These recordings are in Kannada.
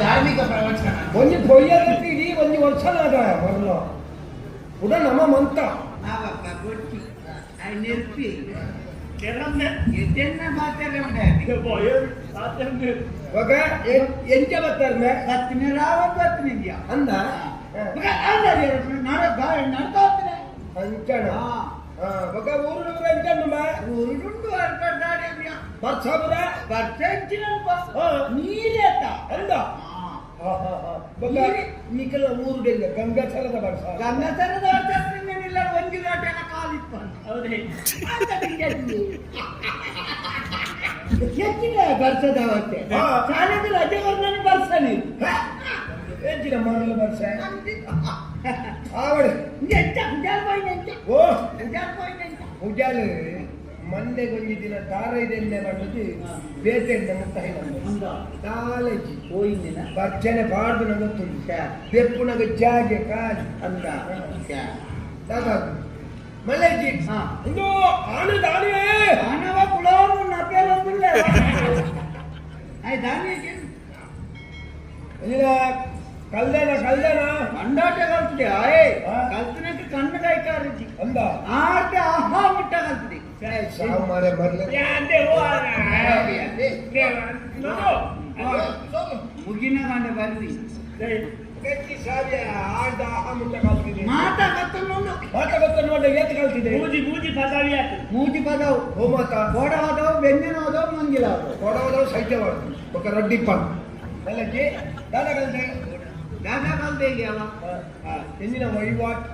ಧಾರ್ಮಿಕ ಪ್ರವಚನ ಒಂಜಿ ಪೊಯ್ಯದತ್ತಿಡಿ ಒಂಜಿ ವರ್ಷನಾದ ಮರಲ ಉಡ ನಮ್ಮ ಮಂತ ನಾವಪ್ಪ ಗೊತ್ತಿ ಐ ನೆರ್ಪಿ ಎದ್ದೆನ್ನ ಮಾತಾಡೇ ಉಂಟೆ ಇವಾಗ ಎಂಚ ಬರ್ತಾರೆ ಬತ್ತಿನ ರಾವತ್ ಬತ್ತಿನಿದ್ಯಾ ಅಂದ ನಡ್ತಾನೆ ಅಂಚಣ ఒక ఊరు నువ్వు ఎంటమ్మా ఊరు నుండి అర్పడాడే ಬರ್ಸಬರ ಬರ್ಸಂಚಿನಪ್ಪ ನೀರೇತ ಅಂದ ನಿಕಲ ಊರುಡೆಲ್ಲ ಗಂಗಾಚಲದ ಬರ್ಸ ಗಂಗಾಚಲದ ಬರ್ಸನಿಲ್ಲ ಒಂಜಿ ದಾಟೆನ ಕಾಲಿಪ್ಪ ಹೌದೇ ಹೆಚ್ಚಿನ ಬರ್ಸದವತ್ತೆ ಶಾಲೆದ ರಜೆ ವರ್ಣನ ಬರ್ಸನಿ ಹೆಚ್ಚಿನ ಮಾಡಲು ಬರ್ಸ ಆವಡೆ ಎಂತ ಉಜಾಲ್ ಹೋಯ್ನೆಂತ ಓ ಉಜಾಲ್ ಹೋಯ್ನೆಂತ ಉಜಾಲ್ ಮಂಡೆ ಗೊಂಜಿ ದಿನ ತಾರೈದೆಣ್ಣೆ ಬಂದದ್ದು ಬೇತೆಣ್ಣೆ ಮುತ್ತಾಯಿ ಬಂದ ಕಾಲೇಜಿ ಹೋಯ್ನೆನ ಬರ್ಚನೆ ಪಾಡ್ದು ನಗುತ್ತುಂಟು ಬೆಪ್ಪುನಗ ಜಾಗೆ ಕಾಲಿ ಅಂದ ಸಾಕಾಗು ಮಲ್ಲೆಜ್ಜಿ ಒಂದು ಆನೆ ದಾನಿಯೇ ಆನವ ಕುಳವನ್ನು ನಪೇಲೊಂದಿಲ್ಲ ಐ ದಾನಿಯೇ ಇಲ್ಲ ಕಲ್ಯಾಣ ಮಂಡಾಟ ಕಲ್ತಿದೆ ಆಯೇ ಕಲ್ತಿನಕ್ಕೆ ಕಣ್ಣು ಕೈ ಕಾರಿಸಿ ಅಂದ ಆಟ ಆಹಾ ಮುಟ್ಟ ಕಲ್ತಿದೆ ಸಾವು ಮಾರೆ ಬರ್ಲೆ ಮುಗಿನ ಕಂಡ ಬರ್ವಿ ಗಟ್ಟಿ ಸಾವ್ಯ ಆಟ ಆಹಾ ಮುಟ್ಟ ಕಲ್ತಿದೆ ಮಾತ ಕತ್ತ ನೋಡ ಎತ್ತು ಕಲ್ತಿದೆ ಮೂಜಿ ಪದವು ಹೋಮತ ಕೋಡ ಹೋದವು ಬೆನ್ನಿನ ಹೋದವು ಮಂಗಿಲ ಕೊಡವದವು ಸೈತ್ಯವಾದ ఒక ರಡ್ಡಿಪ್ಪನ್ ಮಲ್ಲೆಜ್ಜಿ ದಾದಾ ಕಲ್ತೆ ದಾದಾ ಕಲ್ತೆ ಇದೆಯವ ಎಂದಿನ ವಹಿವಾಟ್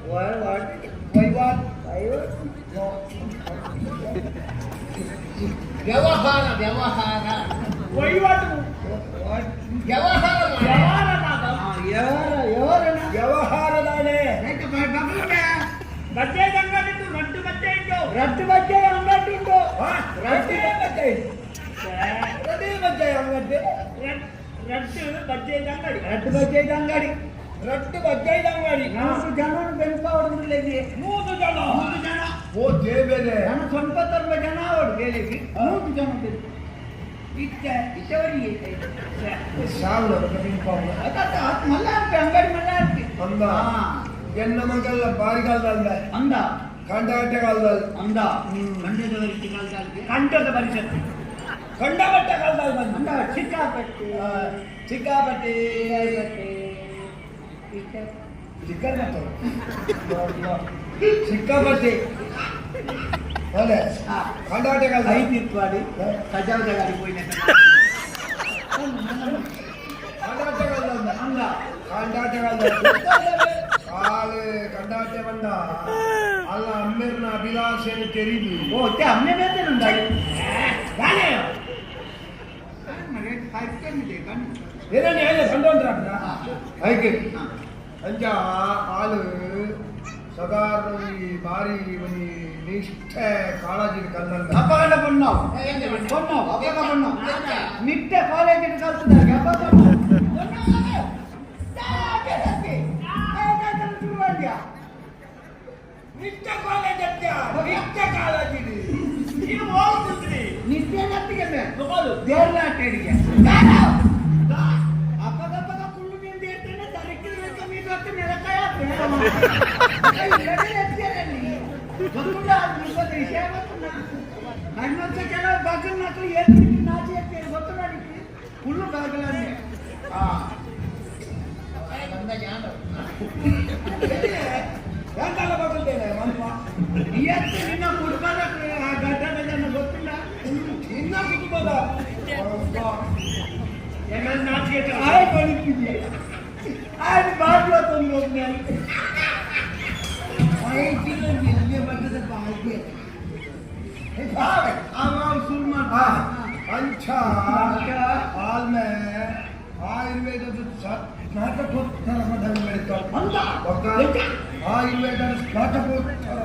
ವ್ಯವಹಾರದಾನೆ ಬಚ್ಚೆ ಅಂಗಡಿ ರಟ್ಟು ಬಚ್ಚೆ ಅಂಗಡಿ ಉಂಟು ರಡ್ಡಿ ಬಜ್ಜೆ ಅಂಗಡಿ ರಟ್ಟು ಬಜ್ಜೆ ಅಂಗಡಿ 4 ಜನ ಬೆಂಪಾವಡಿಗೆ 3 ಜನ ಓ ದೇವೇರೆ ನಾನು ಸ್ವಲ್ಪ ಜನ ಅವರು ಹೇಳಿದ್ವಿ 3 ಜನ ಇಷ್ಟವರಿಗೆ ಸಾವಿರ ಬೆಂಪಾವಡ ಮಲ್ಲಾರ್ಪಿ ಅಂಗಡಿ ಮಲ್ಲಾರ್ಪಿ ಅಂದ ಎನ್ನ ಮಗಲ್ಲ ಬಾರಿಗಾಲದಲ್ಲ ಅಂದ ಕಂಡಾಟಗಾಲದಲ್ಲಿ ಅಂದ ಕಂಠದ ಪರಿಷತ್ತು ಕಂಡಬಟ್ಟ ಕಾಲದಲ್ಲಿ ಬಂದ ಅಂದ ಚಿಕ್ಕಾಪಟ್ಟೆ ಸಿಕ್ಕಾಪಟ್ಟೆ ಅದೇ ಕಂಡಾಟಗಾಲ ಐತಿರ್ಪಾಡಿ ಸಜಾವದ ಗಾಡಿ ಹೋಯ್ನ ಕಂಡಾಟಗಾಲ ಅಂದ ಕಂಡಾಟಗಾಲ ಕಾಲು ಕಂಡಾಟೆ ಬಂದ ಅಲ್ಲ ಅಮ್ಮೆರ್ನ ಅಭಿಲಾಷೆಯನ್ನು ತೆರೀದು ಓ ಅಮ್ಮೆ ಬೇತೇನುಂಟು ಏನೇನು ಹೇಳಿ ಬಂದೋಂದ್ರ ಐಕೆ ಅಂಚ ಆಳು ಸಾಧಾರಣ ಬಾರಿ ಒಂದು ನಿಷ್ಠೆ ಕಾಳಜಿ ಕಲ್ಲಂದ ಅಪಗಡ ಬಣ್ಣವು ನಿತ್ಯ ಕಾಲೇಜಿಗೆ ಕಲ್ತಿದ್ದಾರೆ ನಿತ್ಯ ಕಾಲೇಜ್ ನಿತ್ಯ ನತ್ತಿಗೆ ದೇರ್ಲಾಟೆಡಿಗೆ ಅಪಗಪಗ ಕುಳ್ಳು ನಿಂದು ಇರ್ತೇನೆ ತರಕಿದ್ರೆ ಕಮ್ಮಿ ಗೊತ್ತು ನೆಲಕಾಯ ಗೊತ್ತುಂಡ ವಿಷಯ ಗೊತ್ತುಂಡ ನನ್ನೊಂದು ಕೆಲವು ಬಗಲ್ ಮಕ್ಕಳು ಏನು ನಾಚಿ ಇರ್ತೇನೆ ಗೊತ್ತು ನನಗೆ ಹುಲ್ಲು ಬಾಗಲನ್ನೇ ಯಾಕಲ್ಲ ಬರ್ತೇನೆ ಮನ್ಪ ಇವತ್ತು ನಿನ್ನ ಕುಟುಂಬದ ಗಡ್ಡದ ಜನ ಗೊತ್ತಿಲ್ಲ ಇನ್ನ ಕುಟುಂಬದ ಆಯ್ತು ಬಾಗ್ಲ ತಂದು ಎಲ್ಲಿ ಬರ್ತದೆ ಬಾಗ್ಯ ಶುರು ಮಾಡ ಅಂಚ ಆಲ್ಮೆ ಆಯುರ್ವೇದದ ಸ್ನಾತಕೋತ್ತರ ಪದವಿ ಬೆಳೀತಾರೆ ಆಯುರ್ವೇದದ ಸ್ನಾತಕೋತ್ತರ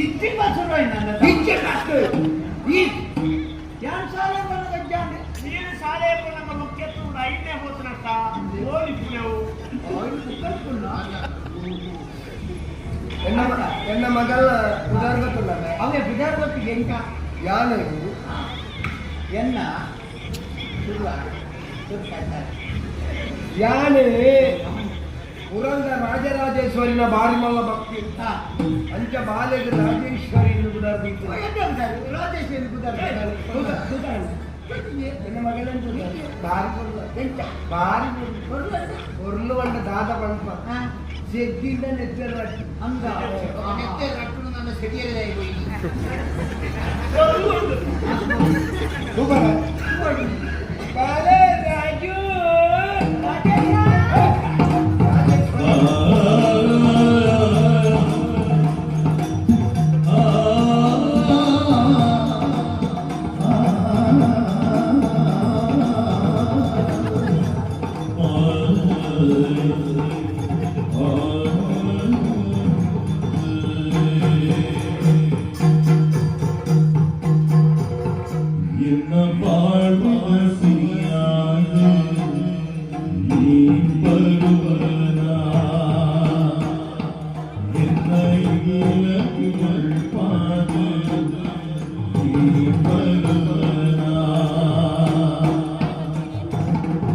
ಇತ್ತಿ ಬಸರು ಎನ್ನ ಮಗಳ ಉದಾರ್ಗತ್ತಲ್ಲ ಅವೇ ಬಿಡಾರ್ಗೊತ್ತಿಗೆ ಎಂಕ ಯಾನು ಎನ್ನ ಸುಳ್ಳ ಸುಳ್ಳು ಯಾನೆ ಪುರಂದ ರಾಜರಾಜೇಶ್ವರಿನ ಬಾರಿ ಮಲ್ಲ ಭಕ್ತಿ ಹಾ ಅಂಚ ಬಾಲೆಗೆ ರಾಜೇಶ್ವರಿ ಉದಾರ್ಗಿತ್ತು ರಾಜೇಶ್ವರಿ ಎನ್ನ ಮಗಳಂತ ಬಾರಿ ಬಾರಿ ಒರ್ಲು ಬಂಡ ದಾದ ಬಂಪ ಜಗ್ಗಿಂದ ನೆತ್ತರ ಅಂದ ನೆತ್ತೆ ರಟ್ಟು ನನ್ನ ಸೆಡಿಯಲ್ಲೇ ಬಾಲೆ ರಾಜು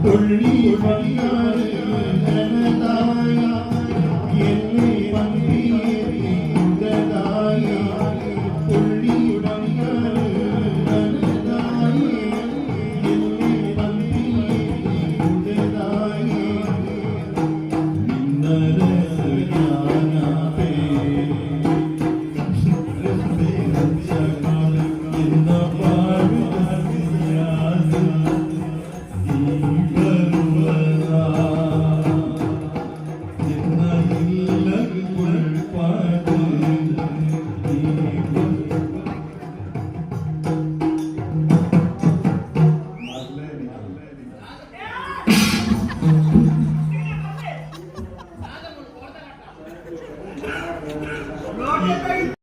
Only